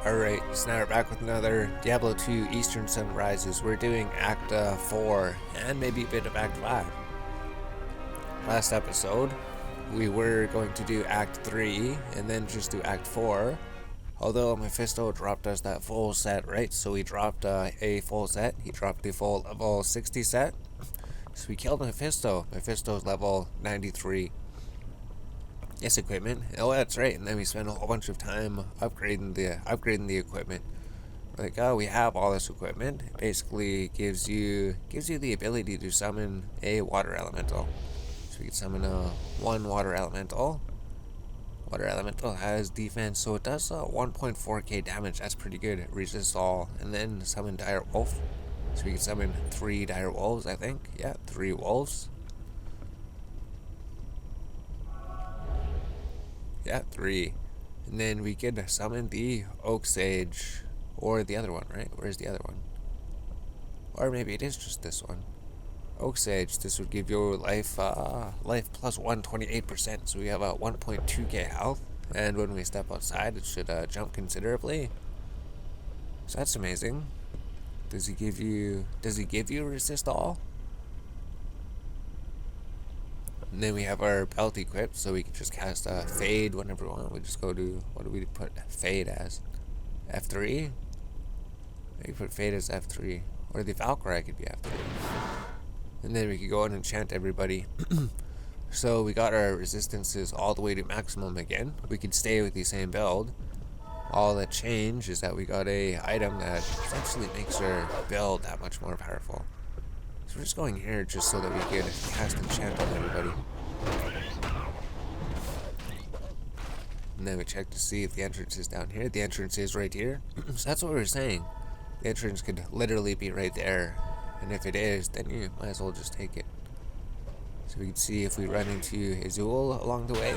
Alright, so now we're back with another Diablo 2 Eastern Sunrises. We're doing Act 4 and maybe a bit of Act 5. Last episode, we were going to do Act 3 and then just do Act 4. Although Mephisto dropped us that full set, right? So we dropped a full set. He dropped the full level 60 set. So we killed Mephisto. Mephisto's level 93. Yes, equipment. Oh, that's right. And then we spent a whole bunch of time upgrading the equipment. Like, oh, we have all this equipment. It basically gives you the ability to summon a water elemental. So we can summon one water elemental. Water elemental has defense, so it does 1.4k damage. That's pretty good. It resists all. And then summon dire wolf. So we can summon 3 dire wolves, I think. Yeah, 3 wolves. Yeah, 3. And then we could summon the Oak Sage. Or the other one, right? Where's the other one? Or maybe it is just this one. Oak Sage, this would give you life plus 128%. So we have a 1.2k health. And when we step outside, it should jump considerably. So that's amazing. Does he give you resist all? And then we have our belt equipped, so we can just cast Fade whenever we want. We just go to, what do we put Fade as? F3? Maybe put Fade as F3. Or the Valkyrie could be F3. And then we could go and enchant everybody. So we got our resistances all the way to maximum again. We could stay with the same build. All that changed is that we got a item that essentially makes our build that much more powerful. So we're just going here just so that we can cast enchant on everybody. And then we check to see if the entrance is down here. The entrance is right here. So that's what we were saying. The entrance could literally be right there. And if it is, then you might as well just take it. So we can see if we run into Azul along the way.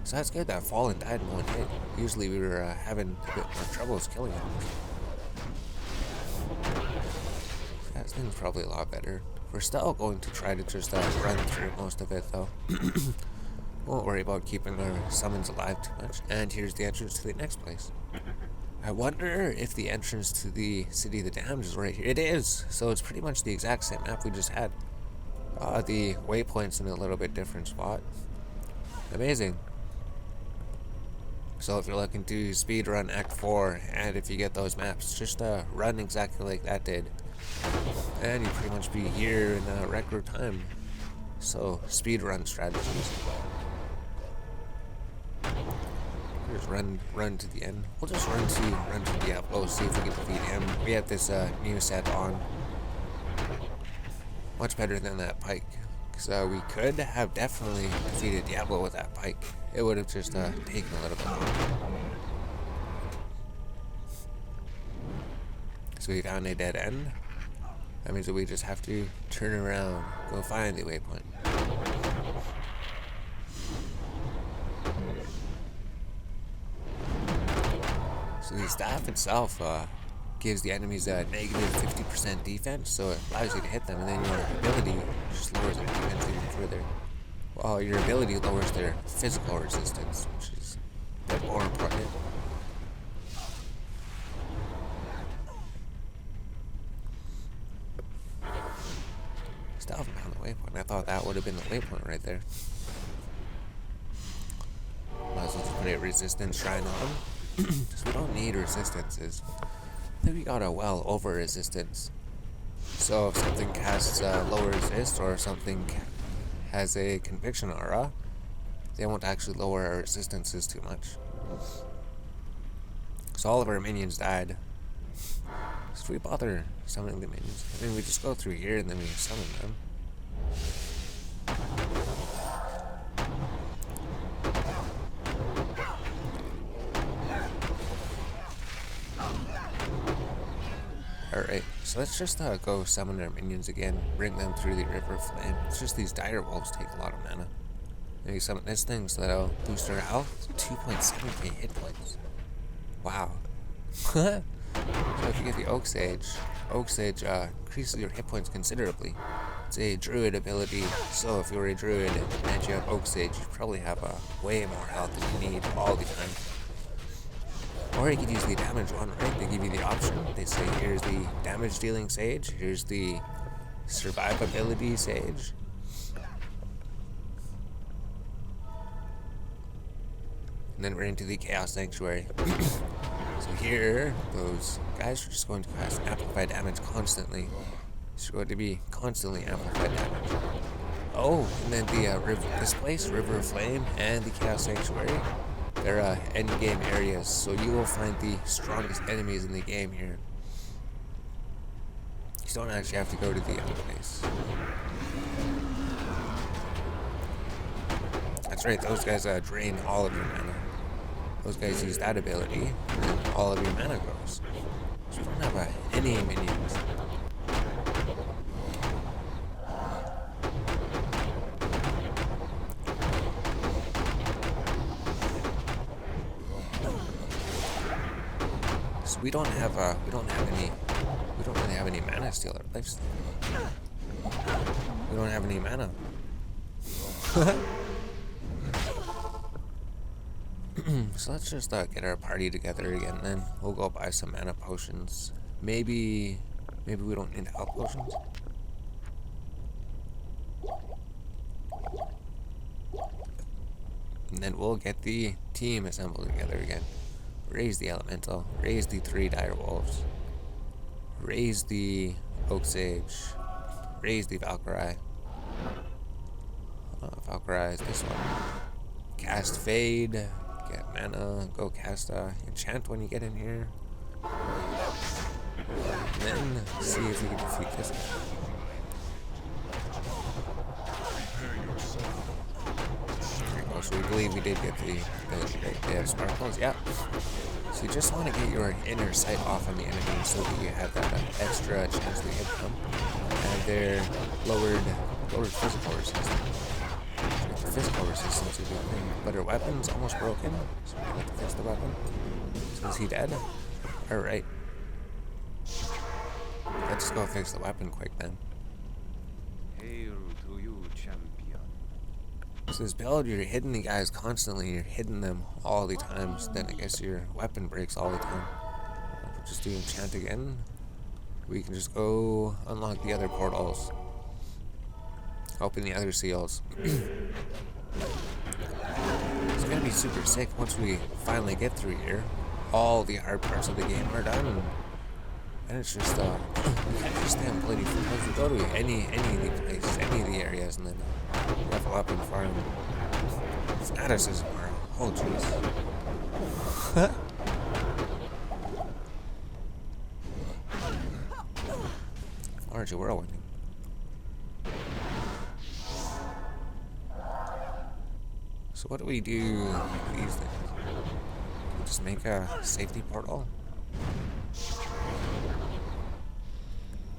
So that's good that Fallen died in one hit. Usually we were having a bit more troubles killing him. That thing's probably a lot better. We're still going to try to just run through most of it though. Won't worry about keeping our summons alive too much. And here's the entrance to the next place. I wonder if the entrance to the City of the Damned is right here. It is! So it's pretty much the exact same map we just had. The waypoint's in a little bit different spot. Amazing. So if you're looking to speedrun Act 4, and if you get those maps, just run exactly like that did. And you pretty much be here in record time. So, speedrun strategies. Just run to the end. We'll just run to Diablo, see if we can defeat him. We have this new set on. Much better than that pike. Because we could have definitely defeated Diablo with that pike. It would have just taken a little bit longer. So we found a dead end. That means that we just have to turn around, go find the waypoint. So the staff itself gives the enemies a negative 50% defense, so it allows you to hit them, and then your ability just lowers their defense even further. Well, your ability lowers their physical resistance, which is a bit more important. Still haven't found the waypoint. I thought that would have been the waypoint right there. Might as well just put a resistance shrine on. Because we don't need resistances. I think we got a well over resistance. So if something casts lower resist, or something has a conviction aura, they won't actually lower our resistances too much. So all of our minions died. So we bother summoning the minions? I mean, we just go through here and then we summon them. Alright, so let's just go summon our minions again, bring them through the River of Flame. It's just these dire wolves take a lot of mana. Maybe summon this thing so that'll boost our health. 2.7k hit points. Wow. So if you get the Oak Sage increases your hit points considerably. It's a druid ability, so if you're a druid and you have Oak Sage, you probably have way more health than you need all the time. Or you could use the damage one, right? They give you the option. They say, here's the damage dealing sage, here's the survivability sage. And then we're into the Chaos Sanctuary. So here, those guys are just going to cast amplified damage constantly. It's going to be constantly amplified damage. Oh, and then the this place, River of Flame, and the Chaos Sanctuary, they're end game areas, so you will find the strongest enemies in the game here. You don't actually have to go to the other place. That's right, those guys drain all of your mana. Those guys use that ability, and then all of your mana goes. So you don't have any minions. So we don't really have any mana steal or lifesteal. We don't have any mana. So let's just get our party together again, then we'll go buy some mana potions. Maybe we don't need health potions. And then we'll get the team assembled together again. Raise the elemental, raise the 3 dire wolves, raise the oak sage, raise the Valkyrie. Valkyrie is this one. Cast fade, get mana, go cast enchant when you get in here. And then see if we can defeat this guy. So we believe we did get the ability, right? They have sparkles, yeah. So you just want to get your inner sight off on the enemy so that you have that extra chance to hit them. And their lowered physical resistance. The physical resistance would be a thing. But her weapon's almost broken, so we have to fix the weapon. So is he dead? Alright. Let's go fix the weapon quick then. Hail to you, champion. So this build, you're hitting the guys constantly, you're hitting them all the time, so then I guess your weapon breaks all the time. We'll just do enchant again. We can just go unlock the other portals. Open the other seals. It's gonna be super sick once we finally get through here. All the hard parts of the game are done. And it's just, we can't just stay on bloody foot. We go to any of the places, any of the areas, and then level up and farm. Status is more. Oh, jeez. Large whirlwind. So what do we do with these things? Can we just make a safety portal?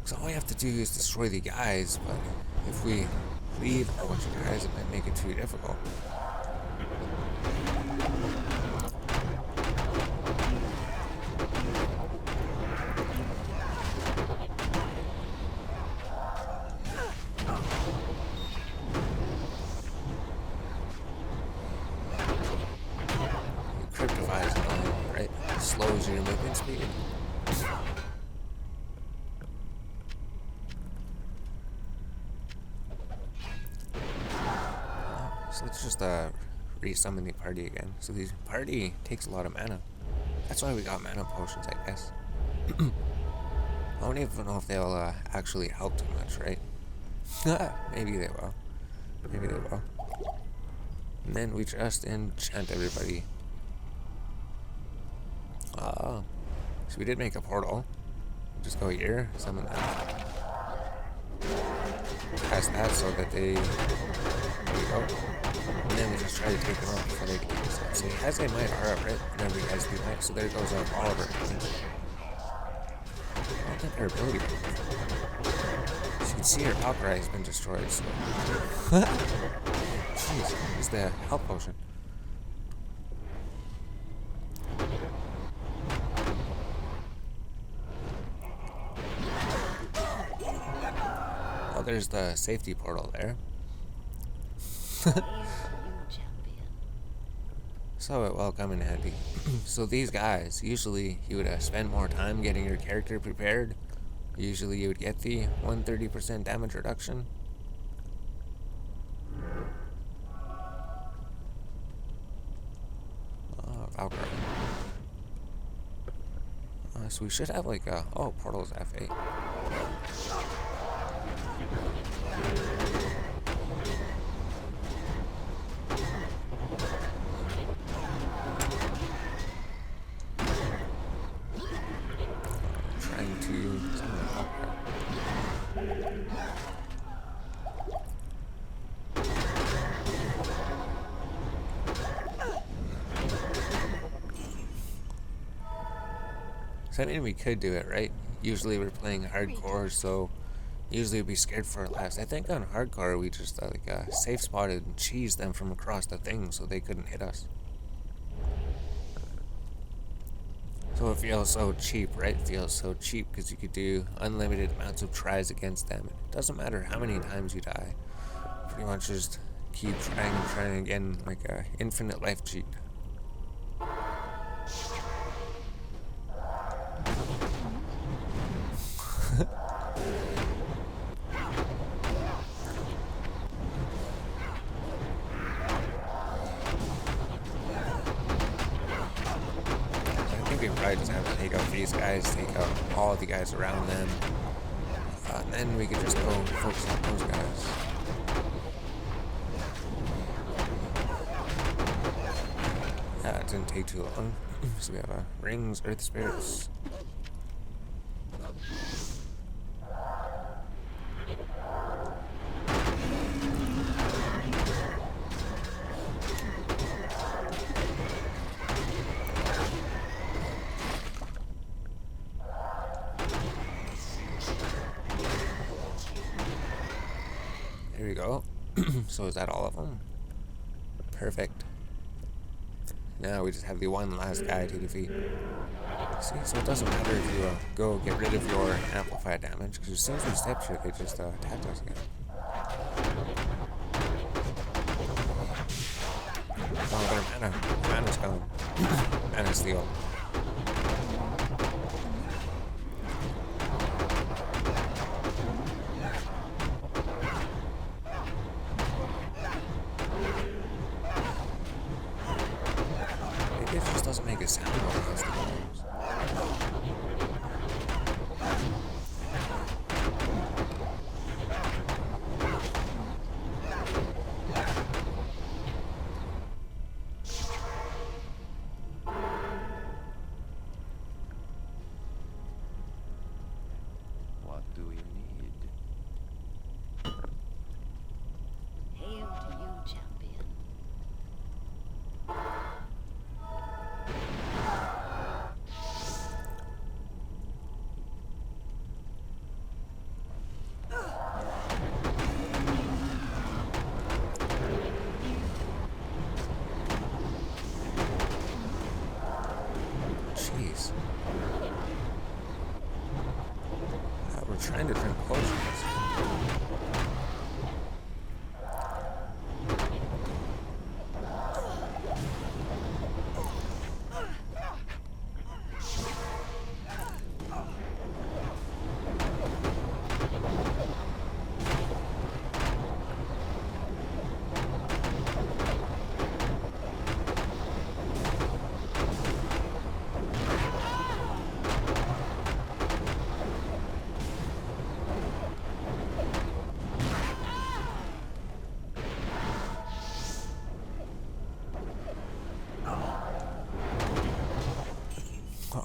So all we have to do is destroy the guys, but if we leave a bunch of guys, it might make it too difficult. Cryptifies it all, right? It slows your movement speed. So let's just re-summon the party again. So the party takes a lot of mana. That's why we got mana potions, I guess. I don't even know if they'll actually help too much, right? Maybe they will. Maybe they will. And then we just enchant everybody. So we did make a portal. We'll just go here, summon that. Cast that so that they... There we go. And then we just try to take them out before they can use it. So he has a might aura, right? Whenever he has the might, so there goes all of her. I don't think her ability went. As you can see, her Valkyrie has been destroyed, so... Jeez, where's the health potion? Oh, there's the safety portal there. So So it will come in handy. So these guys, usually you would spend more time getting your character prepared. Usually you would get the 130% damage reduction. Valkyrie. So we should have like a... Oh, portal's F8. Trying to... So I mean, we could do it, right? Usually we're playing hardcore, so usually we'd be scared for our lives. I think on hardcore we just safe spotted and cheesed them from across the thing so they couldn't hit us. So it feels so cheap, right? It feels so cheap because you could do unlimited amounts of tries against them. It doesn't matter how many times you die. Pretty much just keep trying and trying again, like a infinite life cheat. We probably just have to take out these guys, take out all the guys around them, and then we could just go focus on those guys. It didn't take too long. So we have rings, earth spirits. There we go. So is that all of them? Perfect. Now we just have the one last guy to defeat. See, so it doesn't matter if you go get rid of your amplified damage, because as soon as we step shit, they just attack us again. Oh, their mana's gone. Mana steal. It just doesn't make a sound when it hits the bombs. What do you need? Hail to you, champion. Jeez. We're trying to turn potions.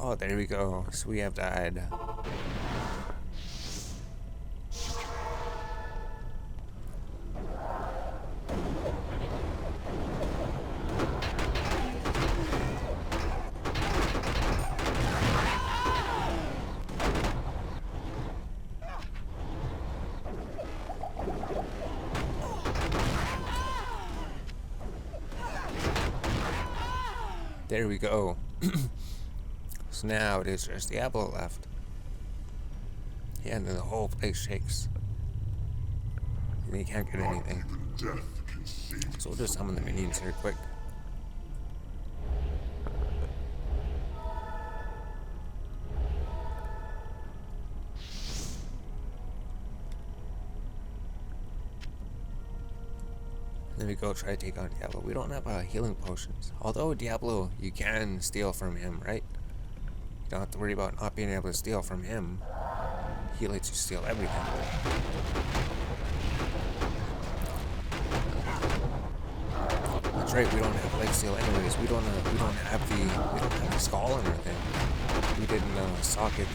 Oh, there we go. So we have died. There we go. So now it is just Diablo left. Yeah, and then the whole place shakes. And you can't get anything. So we'll just summon the minions here quick. Then we go try to take on Diablo. We don't have healing potions. Although Diablo, you can steal from him, right? You don't have to worry about not being able to steal from him. He lets you steal everything. That's right. We don't have life steal anyways. We don't have the skull and everything. We didn't socket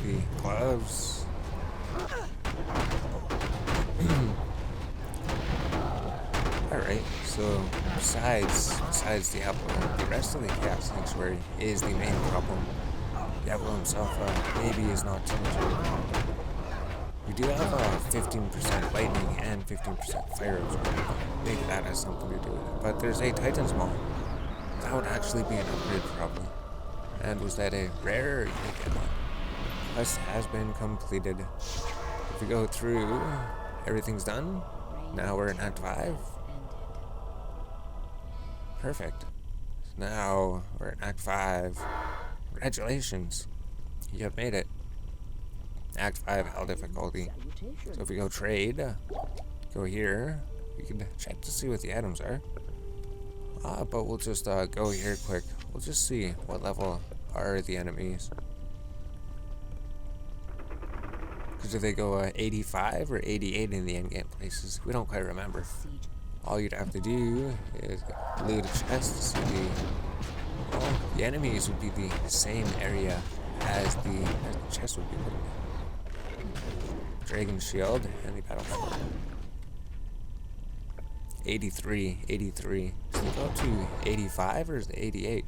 the gloves. Alright, so besides Diablo, the rest of the Chaos Sanctuary is the main problem. Diablo himself maybe is not too much. We do have 15% lightning and 15% fire absorption. Maybe that has something to do with it. But there's a Titan's Maul. That would actually be an upgrade probably. And was that a rare or unique ammo? Quest has been completed. If we go through, everything's done. Now we're in Act 5. Perfect. Now we're in Act 5. Congratulations. You have made it. Act 5 hell difficulty. So if we go trade, go here, we can check to see what the items are. But we'll just go here quick. We'll just see what level are the enemies. Because do they go 85 or 88 in the endgame places? We don't quite remember. All you'd have to do is loot a chest to see the enemies would be the same area as the chest would be put in. Dragon Shield and the Battle Sword. 83. Does it go up to 85 or is it 88?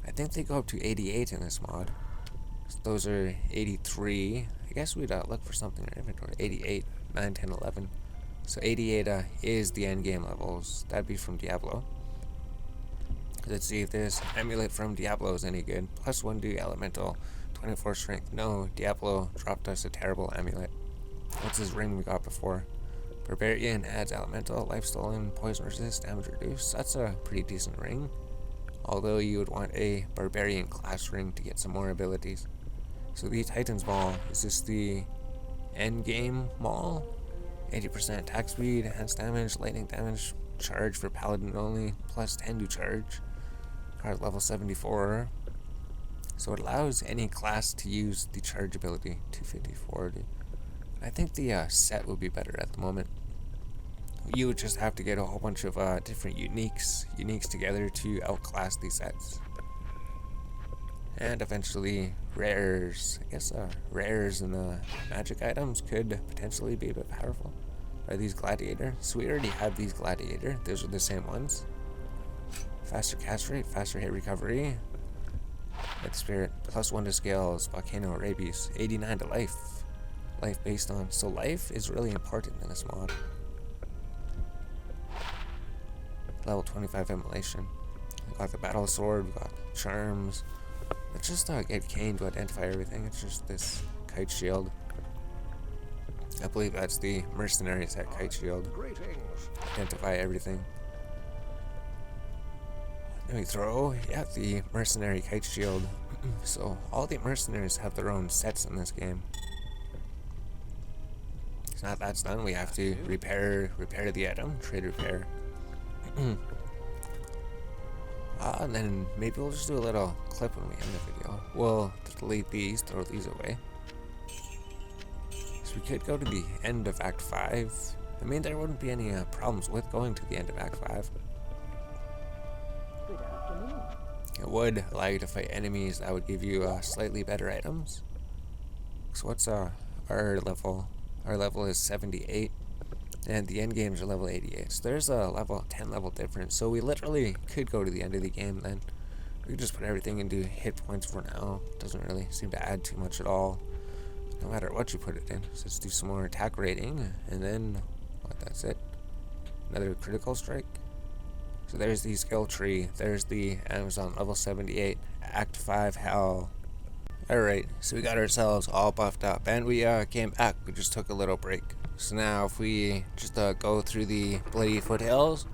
I think they go up to 88 in this mod. So those are 83. I guess we'd look for something in our inventory. 88, 9, 10, 11. So 88 is the end game levels. That'd be from Diablo. Let's see if this amulet from Diablo is any good. +1 to elemental, 24 strength. No, Diablo dropped us a terrible amulet. What's his ring we got before? Barbarian adds elemental, life stolen, poison resist, damage reduced. That's a pretty decent ring. Although you would want a barbarian class ring to get some more abilities. So the Titan's Maul, is this the end game Maul? 80% attack speed, enhanced damage, lightning damage, charge for paladin only, +10 to charge. Card level 74. So it allows any class to use the charge ability, 254. I think the set would be better at the moment. You would just have to get a whole bunch of different uniques together to outclass these sets. And eventually rares. I guess rares and magic items could potentially be a bit powerful. Are these gladiator? So we already have these gladiator. Those are the same ones. Faster cast rate, faster hit recovery. Red spirit, +1 to scales, volcano, rabies, 89 to life. Life based on. So life is really important in this mod. Level 25 immolation. We got the battle sword, we got charms. Let's just get Kane to identify everything. It's just this kite shield. I believe that's the mercenaries at kite shield. Greetings. Identify everything. Then we throw, the mercenary kite shield. So all the mercenaries have their own sets in this game. So now that's done, we have to repair the item, trade repair. And then maybe we'll just do a little clip when we end the video. We'll delete these, throw these away. So we could go to the end of Act 5. I mean, there wouldn't be any problems with going to the end of Act 5. Good afternoon. It would allow you to fight enemies that would give you slightly better items. So what's our level? Our level is 78. And the end games are level 88. So there's a 10 level difference. So we literally could go to the end of the game then. We could just put everything into hit points for now. Doesn't really seem to add too much at all. No matter what you put it in. So let's do some more attack rating. And then, that's it. Another critical strike. So there's the skill tree. There's the Amazon level 78. Act 5 hell. Alright, so we got ourselves all buffed up. And we came back. We just took a little break. So now if we just go through the Bloody Foothills,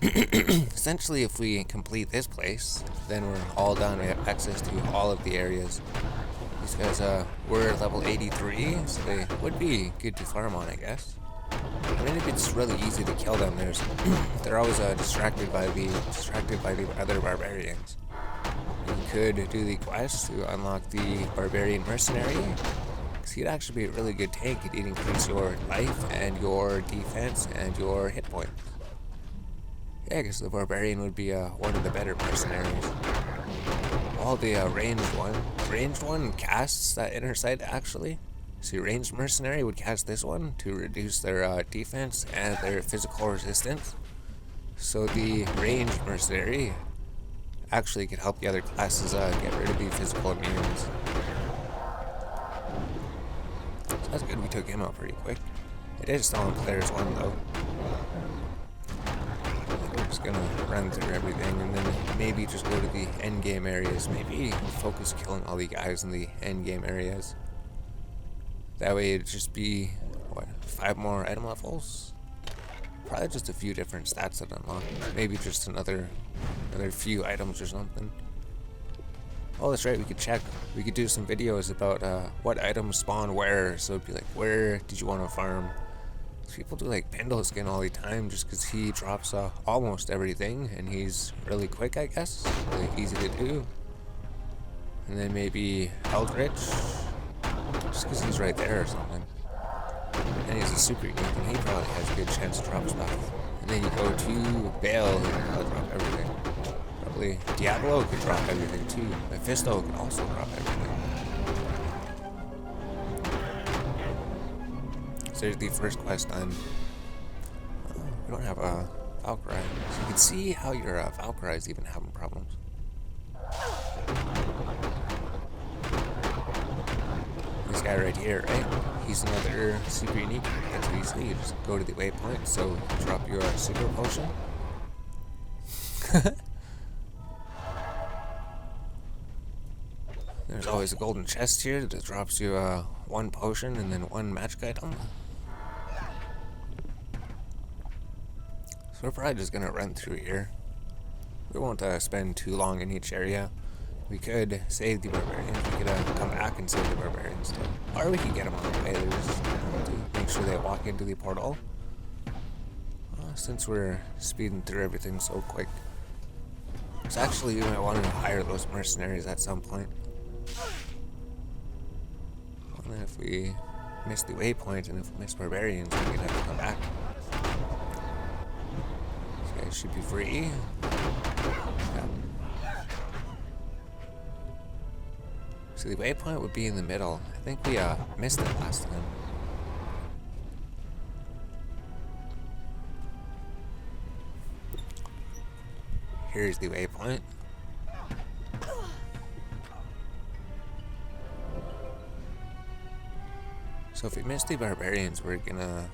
essentially if we complete this place, then we're all done. We have access to all of the areas. These guys were level 83, so they would be good to farm on, I guess. I mean, it's really easy to kill them. They're always distracted by the other barbarians. You could do the quest to unlock the barbarian mercenary, because he'd actually be a really good tank. He'd increase your life and your defense and your hit points. Yeah, I guess the barbarian would be one of the better mercenaries. While the ranged one casts that inner sight actually. So your ranged mercenary would cast this one to reduce their defense and their physical resistance. So the ranged mercenary actually could help the other classes get rid of the physical immunes. So that's good, we took him out pretty quick. It is still on players 1 though. We're just gonna run through everything and then maybe just go to the end game areas. Maybe focus killing all the guys in the end game areas. That way it'd just be, 5 more item levels? Probably just a few different stats that unlock. Maybe just another few items or something. Oh, that's right, we could check. We could do some videos about what items spawn where. So it'd be like, where did you want to farm? People do like Pendle Skin all the time just because he drops almost everything and he's really quick, I guess. Really easy to do. And then maybe Eldritch, just because he's right there or something. And he's a super unique and he probably has a good chance to drop stuff. And then you go to Baal, he can probably drop everything. Probably Diablo could drop everything too. Mephisto could also drop everything. So there's the first quest done. We don't have a Valkyrie. So you can see how your Valkyrie is even having problems. This guy right here, right? He's another super unique. That's what easily. You just go to the waypoint, so drop your super potion. There's always a golden chest here that drops you 1 potion and then 1 magic item. So we're probably just gonna run through here. We won't spend too long in each area. We could save the barbarians. We could come back and save the barbarians too. Or we could get them on the way. They just to make sure they walk into the portal. Since we're speeding through everything so quick. So actually we might want to hire those mercenaries at some point. And then if we miss the waypoint and if we miss barbarians, we're gonna have to come back. These guys should be free. Yeah. So the waypoint would be in the middle. I think we missed it last time. Here's the waypoint. So if we miss the barbarians, we're gonna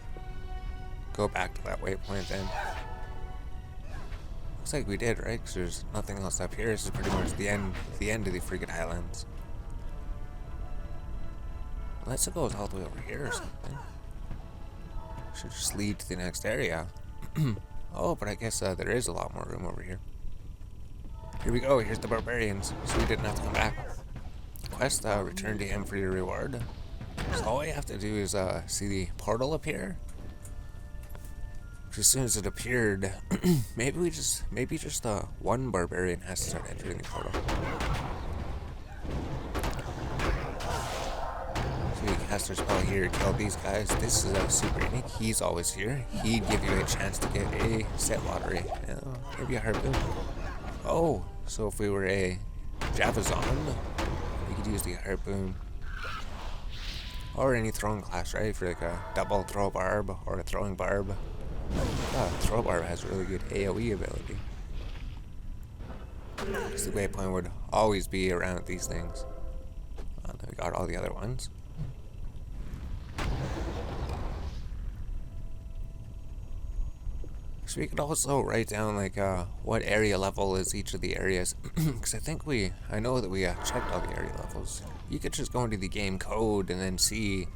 go back to that waypoint then. Looks like we did, right? Because there's nothing else up here. This is pretty much the end of the freaking islands. Unless it goes all the way over here or something. Should just lead to the next area. Oh, but I guess there is a lot more room over here. Here we go, here's the barbarians. So we didn't have to come back. Quest, return to him for your reward. So all I have to do is see the portal appear. Which as soon as it appeared, maybe just one barbarian has to start entering the portal. So you cast our spell here, kill these guys. This is super unique. He's always here. He'd give you a chance to get a set lottery. Maybe a harpoon. Oh, so if we were a Javazon, we could use the harpoon. Or any throwing class, right? For like a double throw barb or a throwing barb. Throw barb has really good AoE ability. So the waypoint would always be around these things. Then we got all the other ones. So we could also write down like what area level is each of the areas, because I know that we checked all the area levels. You could just go into the game code and then see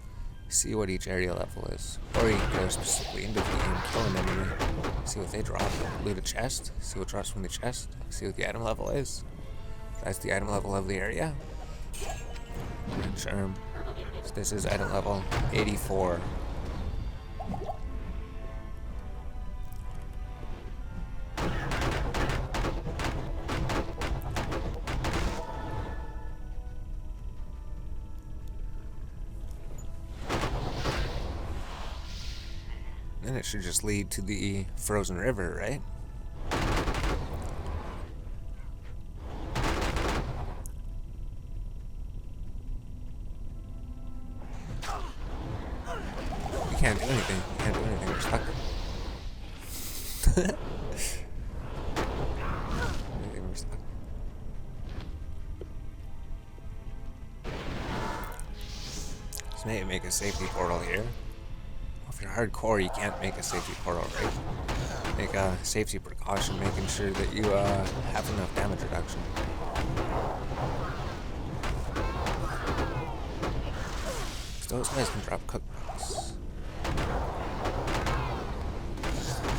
what each area level is, or you can go specifically into the game, kill an enemy, see what they drop, loot a chest, see what drops from the chest, see what the item level is. That's the item level of the area. And charm. So this is item level 84. Then it should just lead to the frozen river, right? We can't do anything. We can't do anything. We're stuck. We're stuck. Let's maybe make a safety portal here. If you're hardcore, you can't make a safety portal, right? Make a safety precaution, making sure that you have enough damage reduction. So those guys can drop cookbooks.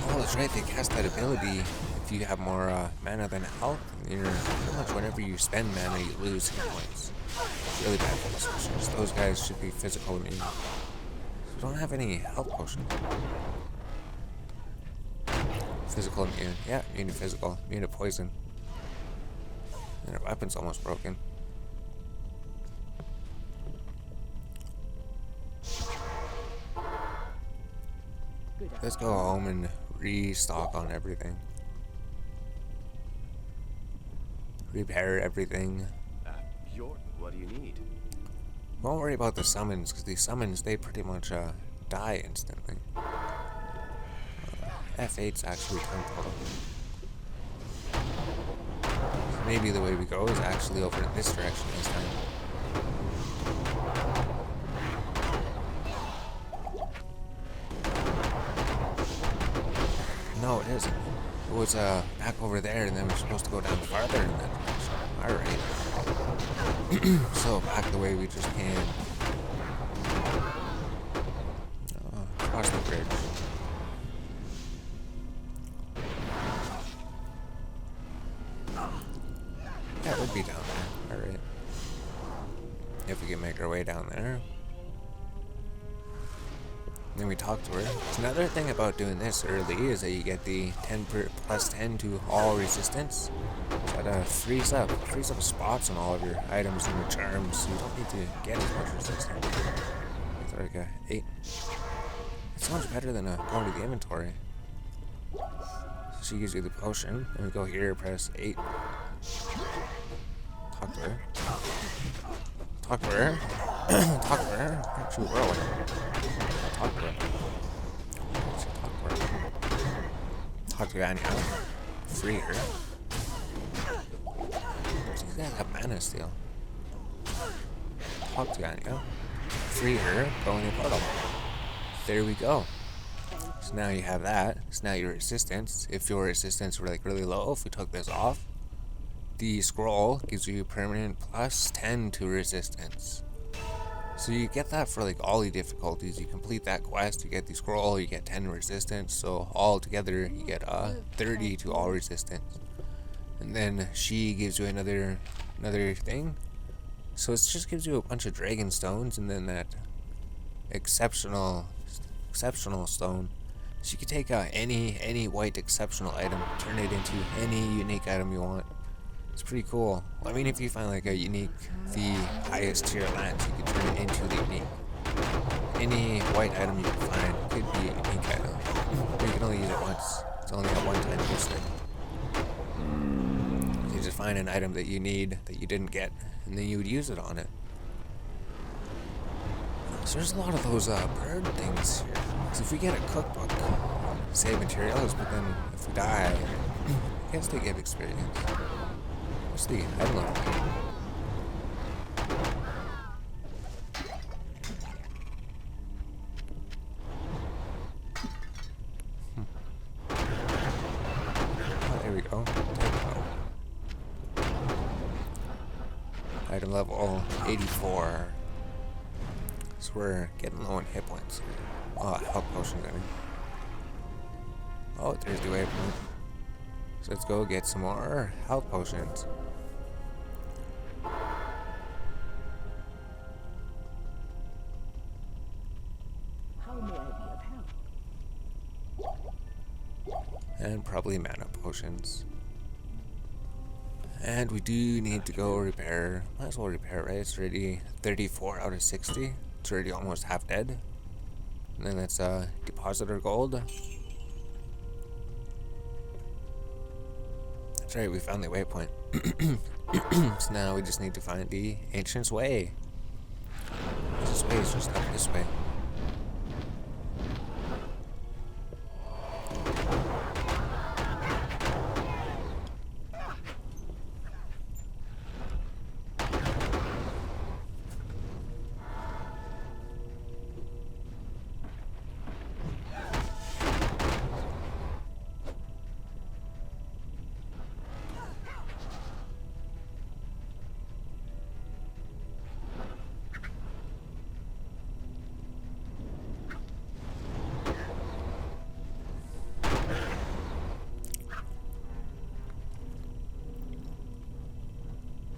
Oh, that's right, they cast that ability if you have more mana than health. You're pretty much whenever you spend mana, you lose hit points. It's really bad for the sorcerers. Those guys should be physical immune. So we don't have any health potion. Physical immune. Yeah, immune to physical. Immune to poison. And our weapon's almost broken. Let's go home and restock on everything. Repair everything. Bjorn, what do you need? Won't worry about the summons, because these summons, they pretty much die instantly. F8's actually tempo. So maybe the way we go is actually over in this direction this time. No, it isn't. It was back over there, and then we're supposed to go down farther in that direction. Alright. So, back the way we just came. Cross the bridge. Yeah, it would be down there. Alright. If we can make our way down there. Then we talk to her. So another thing about doing this early is that you get the plus 10 to all resistance. So that frees up spots on all of your items and your charms, so you don't need to get as much resistance. It's like a 8. It's so much better than going to the inventory. So she gives you the potion, and we go here, press 8. Talk to her. Talk to her. Talk to her. Don't you roll. Talk to her. Talk to Anya. Free her. These guys have mana steal. Talk to Anya. Free her. Go in your portal. There we go. So now you have that. So now your resistance. If your resistance were like really low, if we took this off, the scroll gives you permanent plus 10 to resistance. So you get that for like all the difficulties. You complete that quest, you get the scroll, you get 10 resistance. So all together you get 30 to all resistance. And then she gives you another thing. So it just gives you a bunch of dragon stones, and then that exceptional stone. So you can take any white exceptional item, turn it into any unique item you want. It's pretty cool. Well, I mean, if you find like a unique, the highest tier lance, you can turn it into the unique. Any white item you can find could be a unique item. But you can only use it once. It's only a one-time use thing. You just find an item that you need that you didn't get, and then you would use it on it. So there's a lot of those bird things here. So if we get a cookbook, save materials, but then if we die, I guess they give experience. What's the item level? Oh, there we go. Item level 84. So we're getting low on hit points here. Oh, health potions, I mean. Oh, there's the waypoint. So let's go get some more health potions. How may I be of help? And probably mana potions. And we do need to go repair. Might as well repair, right? It's already 34 out of 60. It's already almost half dead. And then let's deposit our gold. That's right, we found the waypoint. So now we just need to find the Ancient's Way. This way is just up this way.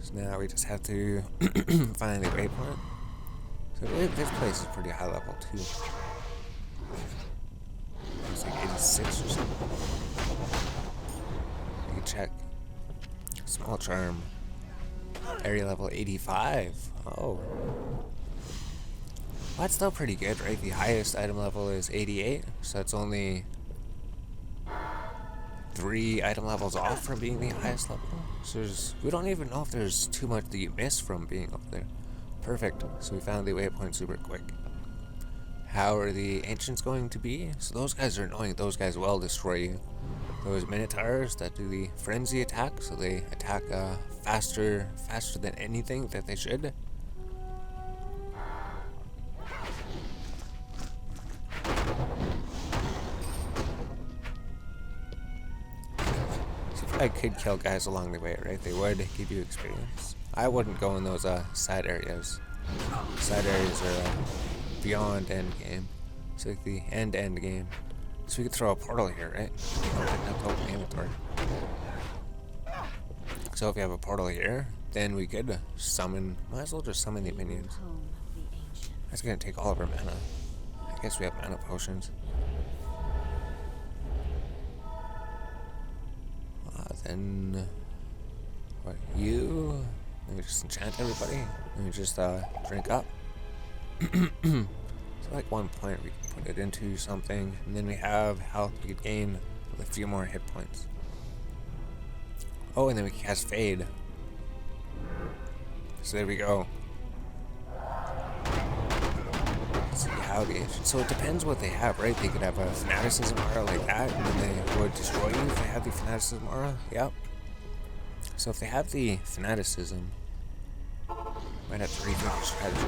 So now we just have to find the waypoint. So this place is pretty high level too. It's like 86 or something. You can check. Small charm. Area level 85. Oh. Well, that's still pretty good, right? The highest item level is 88, so it's only 3 item levels off from being the highest level. So we don't even know if there's too much that you miss from being up there. Perfect. So we found the waypoint super quick. How are the ancients going to be? So those guys are annoying. Those guys will destroy you. Those minotaurs that do the frenzy attack, so they attack faster than anything that they should. I could kill guys along the way, right? They would give you experience. I wouldn't go in those side areas. Side areas are beyond end game. It's like the end game. So we could throw a portal here, right? Open inventory. So if you have a portal here, then we could summon. Might as well just summon the minions. That's gonna take all of our mana. I guess we have mana potions. Then what, you? Let me just enchant everybody. Let me just drink up. So like 1 point we can put it into something, and then we have health we could gain with a few more hit points. Oh, and then we can cast Fade. So there we go. Let's see how the so it depends what they have, right? They could have a fanaticism aura like that, and then they would destroy you if they have the fanaticism aura. Yep. So if they have the fanaticism, might have to rethink the strategy.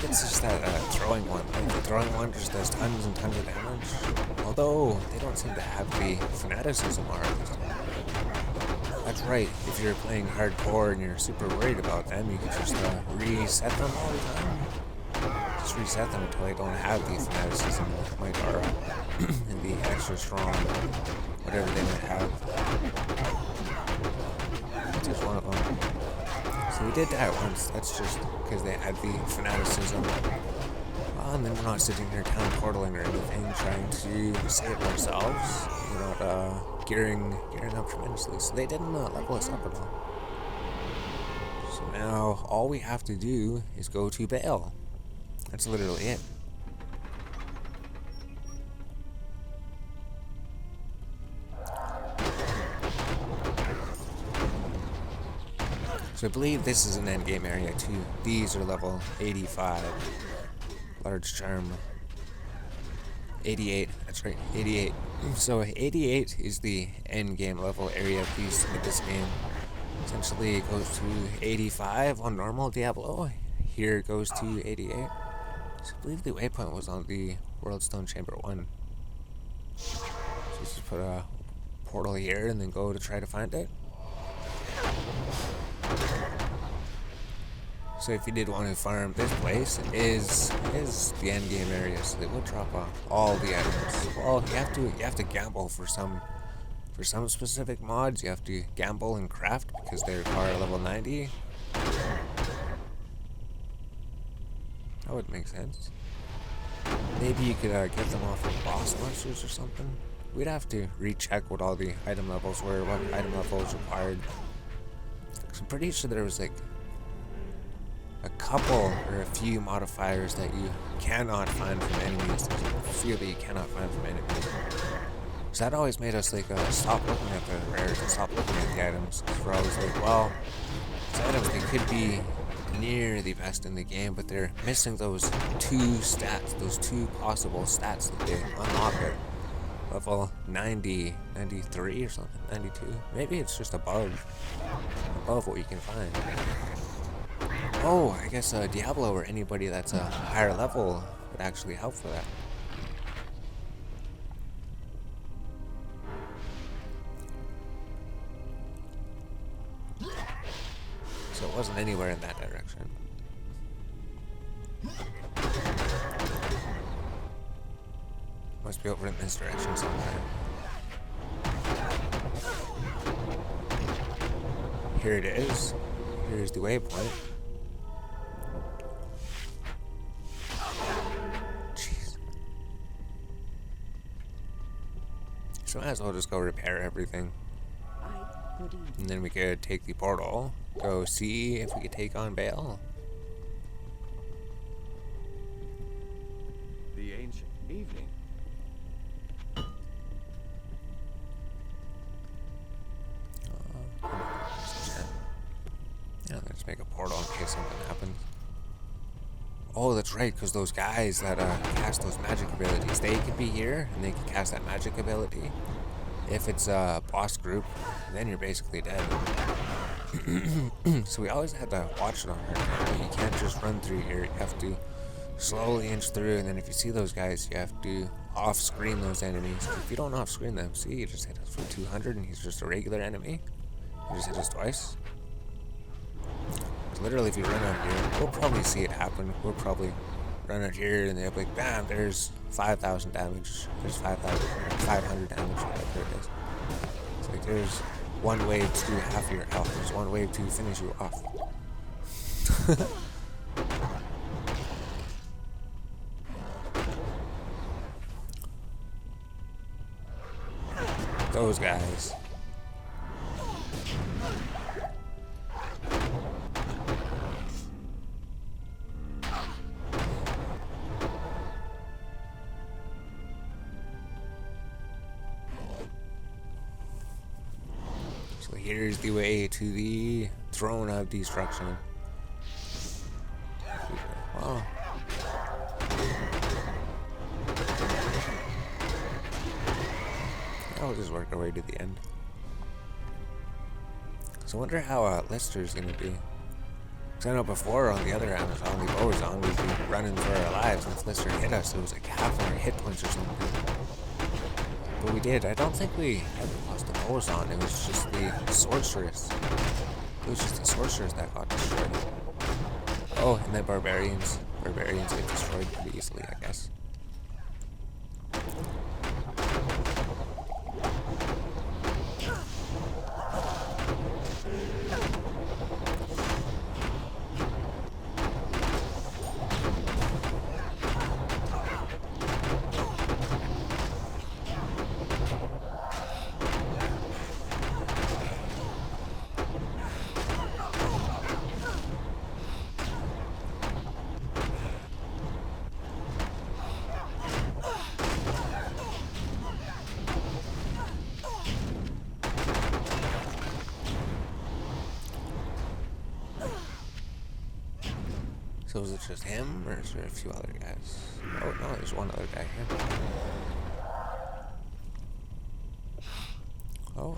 It's just that throwing one. Like the throwing one just does tons and tons of damage. Although, they don't seem to have the fanaticism aura. That's right, if you're playing hardcore and you're super worried about them, you can just reset them all the time. Just reset them until they don't have the fanaticism like aura and the extra strong, whatever they might have. That's just one of them. So we did that once, that's just because they had the fanaticism. And then we're not sitting here town portaling or anything, trying to save ourselves. We're not gearing up tremendously. So they didn't level us up at all. So now all we have to do is go to Baal. That's literally it. So I believe this is an endgame area too. These are level 85. Large charm. 88. That's right, 88. So 88 is the endgame level area of this game. Essentially it goes to 85 on normal Diablo. Here it goes to 88. So I believe the waypoint was on the World Stone Chamber 1. So just put a portal here and then go to try to find it. So if you did want to farm, this place is the end game area, so they will drop off all the items. Well, you have to gamble for some specific mods. You have to gamble and craft because they require level 90. That would make sense. Maybe you could get them off of boss monsters or something. We'd have to recheck what all the item levels were, what item levels required. So I'm pretty sure there was like a couple or a few modifiers that you cannot find from enemies. There's a few that you cannot find from enemies. So that always made us like stop looking at the rares and stop looking at the items. We're always like, well, these items, they could be near the best in the game, but they're missing those two stats, those two possible stats that they unlock at level 90, 93 or something, 92. Maybe it's just above what you can find. Oh, I guess Diablo or anybody that's a higher level would actually help for that. So it wasn't anywhere in that direction. Must be over in this direction somewhere. Here it is. Here's the waypoint. Jeez. So might as well just go repair everything. And then we could take the portal, go see if we could take on Baal. The ancient evening. Yeah, let's make a portal in case something happens. Oh, that's right, because those guys that cast those magic abilities, they could be here, and they can cast that magic ability. If it's a boss group, then you're basically dead. So we always had to watch it on her. You can't just run through here. You have to slowly inch through, and then if you see those guys, you have to off-screen those enemies. If you don't off-screen them, see, you just hit us for 200, and he's just a regular enemy. You just hit us twice. Literally, if you run out here, we'll probably see it happen. We'll probably run out here, and they'll be like, bam, there's 5,000 damage. There's 500 damage, whatever it is. It's like there's one wave to half your health. There's one wave to finish you off. Those guys. So here's the way to the throne of destruction. Wow. I'll just work our way to the end. So I wonder how Lister's gonna be. Because I know before on the other Amazon, the Bozon, we'd be running for our lives, and if Lister hit us, it was like half our hit points or something. But we did. I don't think we ever lost the Bozon. It was just the Sorceress. It was just the Sorceress that got destroyed. Oh, and the Barbarians. Barbarians get destroyed pretty easily, I guess. So is it just him, or is there a few other guys? Oh no, there's one other guy here. Oh.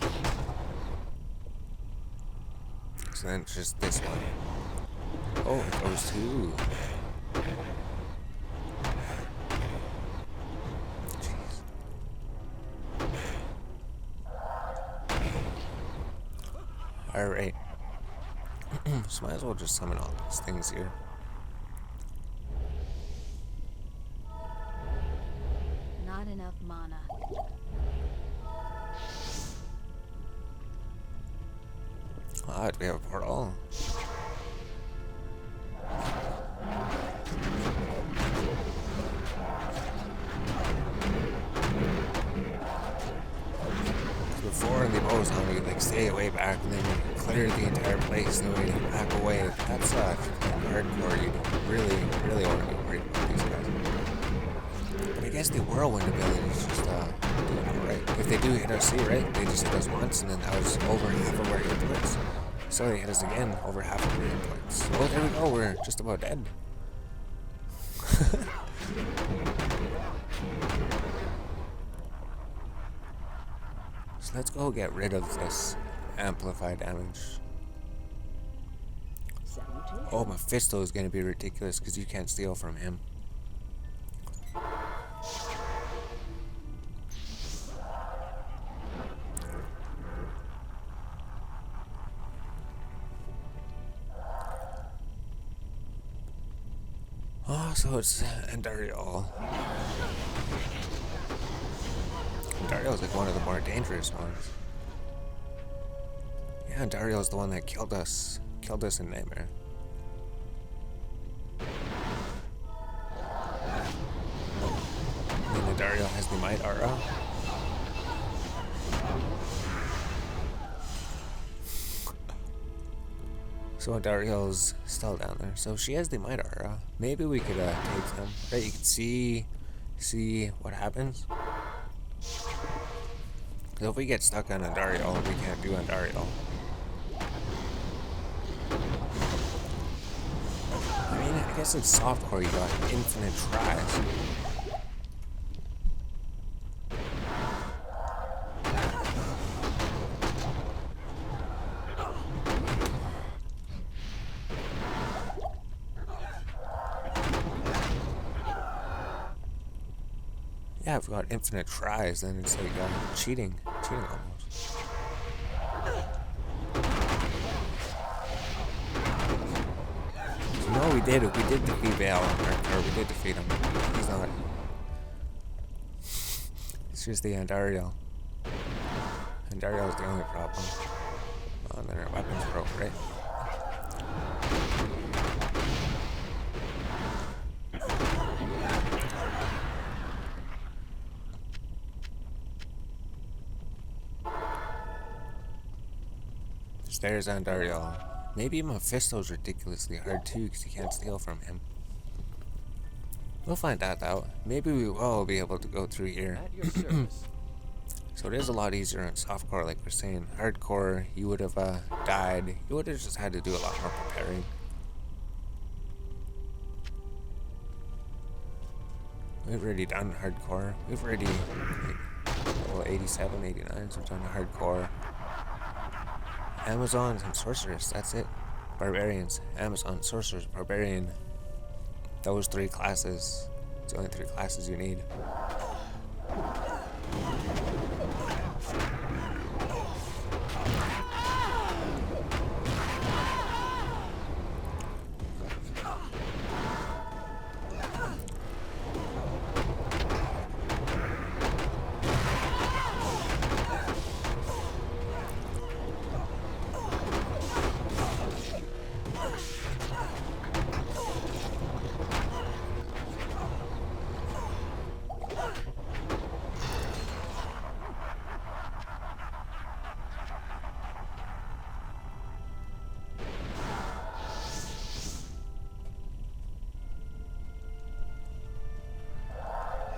So then it's just this one. Oh, it goes two. Jeez. Alright. so might as well just summon all these things here. Not enough mana. Ah, do we have a portal? Before in the bow zone, we like stay way back and then we clear the entire place and then we back away. That's hardcore. You really want to be worried about these guys. But I guess the whirlwind ability is just doing alright. If they do hit us, see, right? They just hit us once and then that was over half of our hit points. So they hit us again, over half of our hit points. Oh, there we go. We're just about dead. So let's go get rid of this amplified damage. Oh, Mephisto is going to be ridiculous because you can't steal from him. Oh, so it's Andariel. Andariel's like one of the more dangerous ones. Yeah, Andariel's the one that killed us in Nightmare. And Andariel has the Might Aura. So Andariel's still down there. So she has the Might Aura. Maybe we could take them. Right, you can see what happens. Because if we get stuck on Andariel, we can't do Andariel. I mean, I guess it's softcore, you got infinite tries. Yeah, if we got infinite tries, then it's like cheating almost. So no, we did defeat Baal, or we did defeat him. He's not. It's just the Andariel. Andariel is the only problem. Oh, and then our weapons broke, right? There's Andariel. Maybe Mephisto's ridiculously hard too because you can't steal from him. We'll find that out. Maybe we will be able to go through here. At your service. So it is a lot easier in softcore, like we're saying. Hardcore, you would have died. You would have just had to do a lot more preparing. We've already done hardcore. We've already, level 87, 89, so we've done hardcore. Amazons and sorcerers, that's it. Barbarians, Amazon, sorcerers, barbarian. Those three classes. It's the only three classes you need.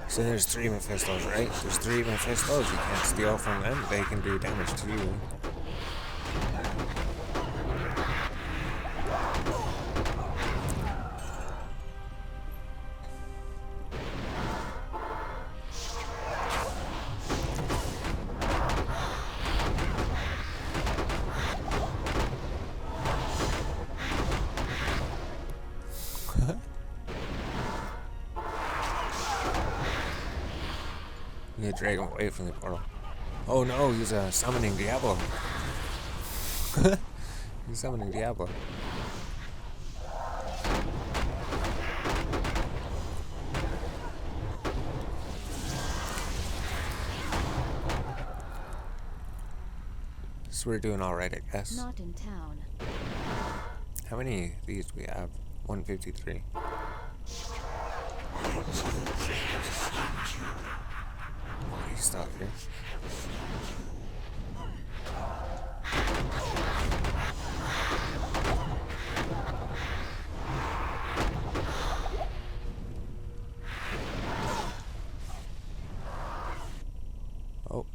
So there's 3 Mephistos, right? There's 3 Mephistos. You can't steal from them. They can do damage to you. You need to drag him away from the portal. Oh no, he's summoning Diablo. He's summoning Diablo. So we're doing alright, I guess. Not in town. How many of these do we have? 153. He's stuck here. Oh.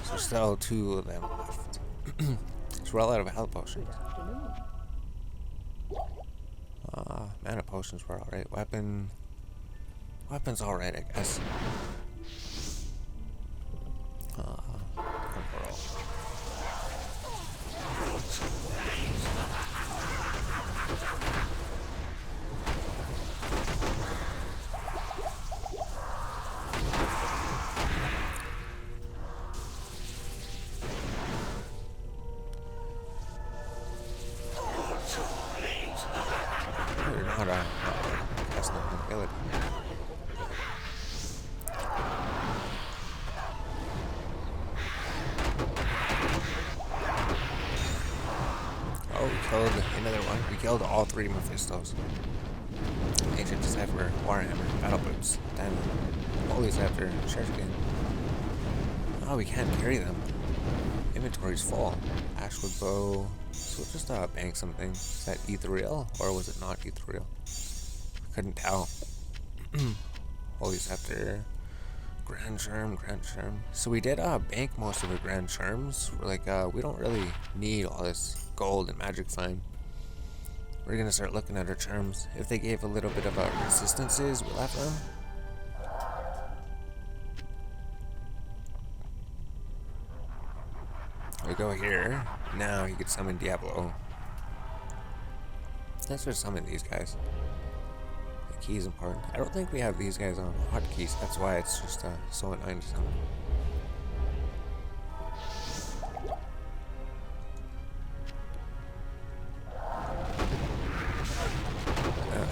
So still 2 of them left. So we're all out of health potions. Mana potions were alright. Weapons alright, I guess. Overall. You're not that's not an ability. Oh, we killed another one. We killed all 3 Mephistos. Ancient Decipher, Warhammer, Battle Boots, Diamond. All these after Charge again. Oh, we can't carry them. Inventory's full. Ashwood Bow. So we'll just bank something. Is that ethereal or was it not ethereal? Couldn't tell. Holy Scepter. Grand Charm. So we did bank most of the Grand Charms. We're like, we don't really need all this gold and magic fine. We're gonna start looking at our charms. If they gave a little bit of resistances, we'll have them. We go here. Now he could summon Diablo. Let's just summon these guys. The key is important. I don't think we have these guys on hotkeys. That's why it's just so annoying to summon.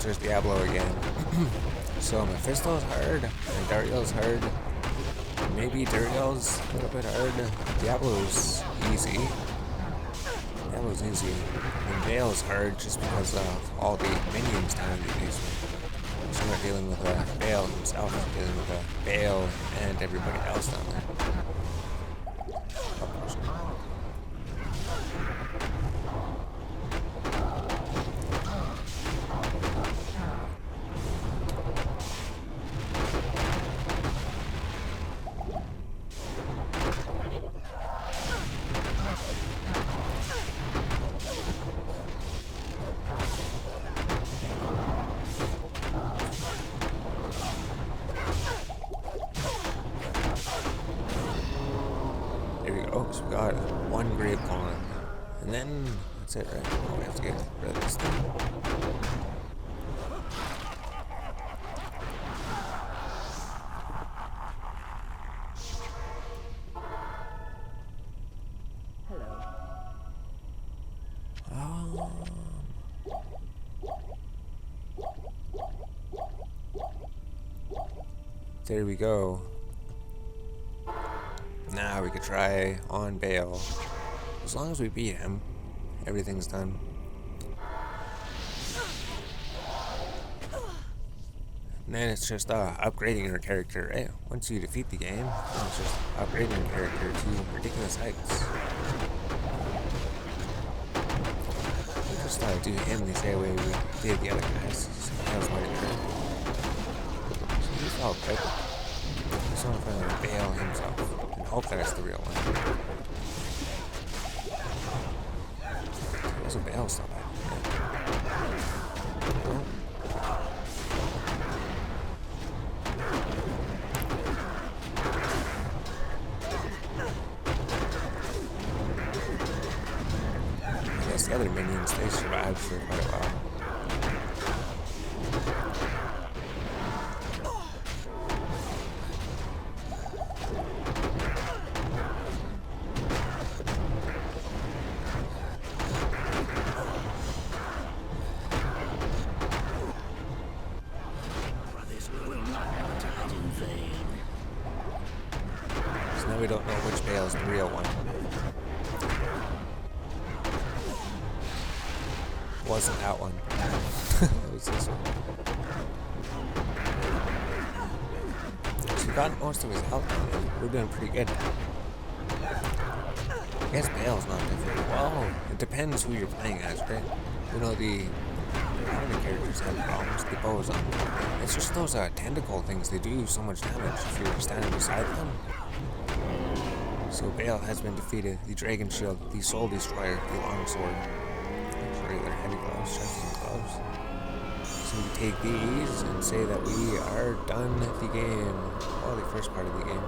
There's Diablo again. So Mephisto's hard, and Dariel's hard. Maybe Dariel's a little bit hard. Diablo's easy. And Baal's hard just because of all the minions down in the basement. So we're dealing with Baal himself, we're dealing with Baal and everybody else down there. So we got 1 Grave Pawn. And then that's it, right? Oh, we have to get rid of this thing. There we go. Now we could try on Baal. As long as we beat him, everything's done. And then it's just upgrading your character, right? Once you defeat the game, it's just upgrading your character to ridiculous heights. We just do him the same way we did the other guys. So that was my turn. So he felt good. He's on front of Baal himself. And hope that's the real one. There's a Baal stuff back there. Oh. I guess the other minions, they survived for quite a while. Now we don't know which Baal is the real one. Wasn't that one. It was this one. So we got most of his health on him. We're doing pretty good. I guess Baal's not different. Well, it depends who you're playing as, right? You know, the other characters have problems. The bows on. It's just those tentacle things. They do so much damage if you're standing beside them. So Baal has been defeated. The Dragon Shield, the Soul Destroyer, the Longsword. Regular heavy gloves, chests and gloves. So we take these and say that we are done the game. Well, the first part of the game.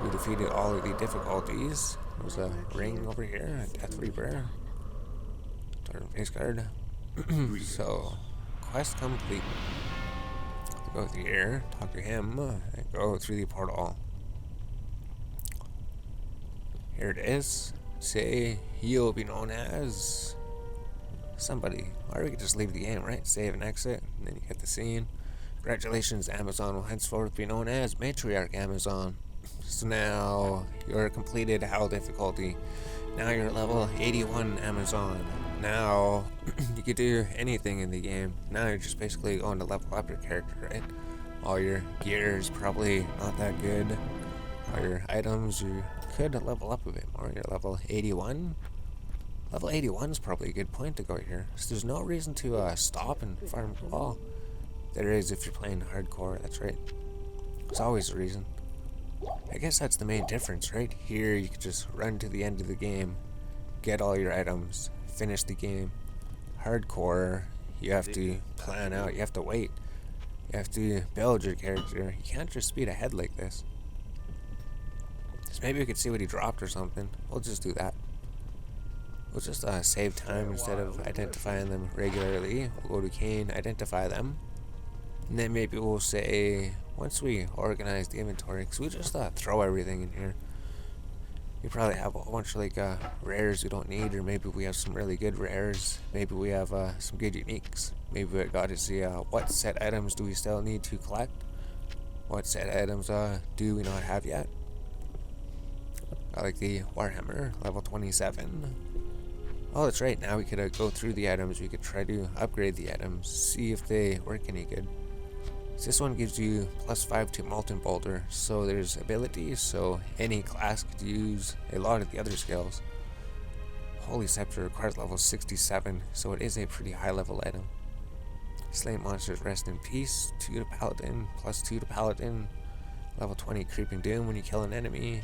We defeated all of the difficulties. There's a ring over here, a Death Reaper. Turn face guard. So, quest complete. Go through here, talk to him, and go through the portal. Here it is. Say he'll be known as somebody. Or we could just leave the game, right? Save and exit, and then you get the scene. Congratulations, Amazon will henceforth be known as Matriarch Amazon. So now you're completed Hell difficulty. Now you're level 81 Amazon. Now you could do anything in the game. Now you're just basically going to level up your character, right? All your gear is probably not that good. All your items, you could level up a bit more. You're level 81. Level 81 is probably a good point to go here. So there's no reason to stop and farm. Well, there is if you're playing hardcore, that's right. There's always a reason. I guess that's the main difference, right? Here you could just run to the end of the game, get all your items, finish the game. Hardcore, you have to plan out, you have to wait. You have to build your character. You can't just speed ahead like this. So maybe we could see what he dropped or something. We'll just do that. We'll just save time instead of identifying them regularly. We'll go to Kane, identify them. And then maybe we'll say, once we organize the inventory, because we just throw everything in here. We probably have a whole bunch of like rares we don't need, or maybe we have some really good rares. Maybe we have some good uniques. Maybe we got to see what set items do we still need to collect. What set items do we not have yet. I like the Warhammer, level 27. Oh, that's right, now we could go through the items, we could try to upgrade the items, see if they work any good. So this one gives you +5 to Molten Boulder, so there's abilities, so any class could use a lot of the other skills. Holy Scepter requires level 67, so it is a pretty high level item. Slain monsters rest in peace, 2 to Paladin, +2 to Paladin, level 20 Creeping Doom when you kill an enemy.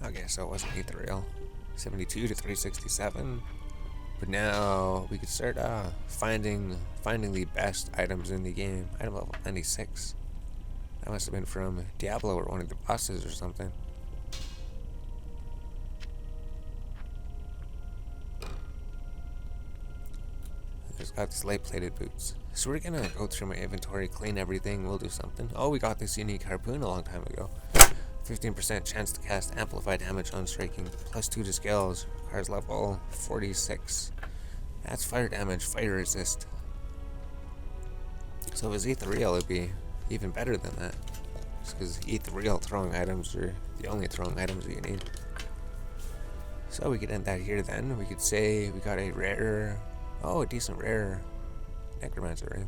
Okay, so it wasn't ethereal. 72 to 367. But now we could start finding the best items in the game. Item level 96. That must have been from Diablo or one of the bosses or something. I just got these light-plated boots. So we're gonna go through my inventory, clean everything, we'll do something. Oh, we got this unique harpoon a long time ago. 15% chance to cast amplified damage on striking, +2 to skills, requires level 46. That's fire damage, fire resist. So if it was ethereal, it'd be even better than that. Just because ethereal throwing items are the only throwing items that you need. So we could end that here then. We could say we got a rare, a decent rare necromancer ring.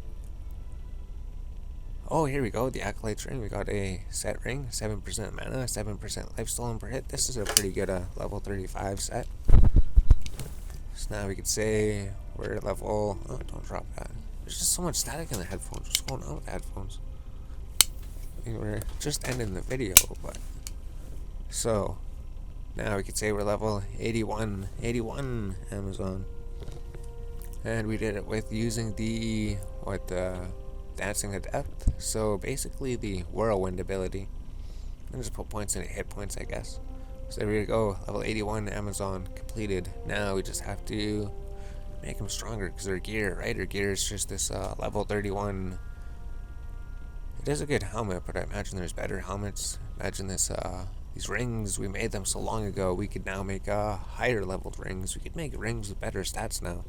Oh, here we go, the Acolyte's ring. We got a set ring, 7% mana, 7% life stolen per hit. This is a pretty good level 35 set. So now we could say we're at level, oh, don't drop that. There's just so much static in the headphones. What's going on with the headphones? I mean, we're just ending the video, but. So, now we could say we're level 81 Amazon. And we did it with using the, Dancing to Death. So basically the Whirlwind ability. And just put points in hit points, I guess. So there we go, level 81 Amazon completed. Now we just have to make them stronger because their gear, right? Their gear is just this level 31. It is a good helmet, but I imagine there's better helmets. Imagine this, these rings, we made them so long ago. We could now make higher leveled rings. We could make rings with better stats now.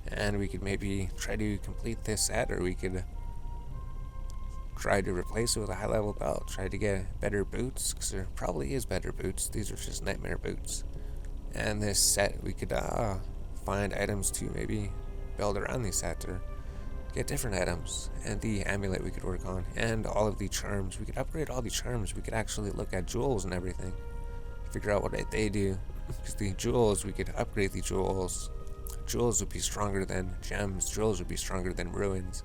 And we could maybe try to complete this set, or we could try to replace it with a high level belt. Try to get better boots, because there probably is better boots. These are just nightmare boots. And this set, we could find items to maybe build around these sets or get different items. And the amulet we could work on, and all of the charms. We could upgrade all the charms. We could actually look at jewels and everything, figure out what they do. Because the jewels, we could upgrade the jewels. Jewels would be stronger than gems. Jewels would be stronger than ruins.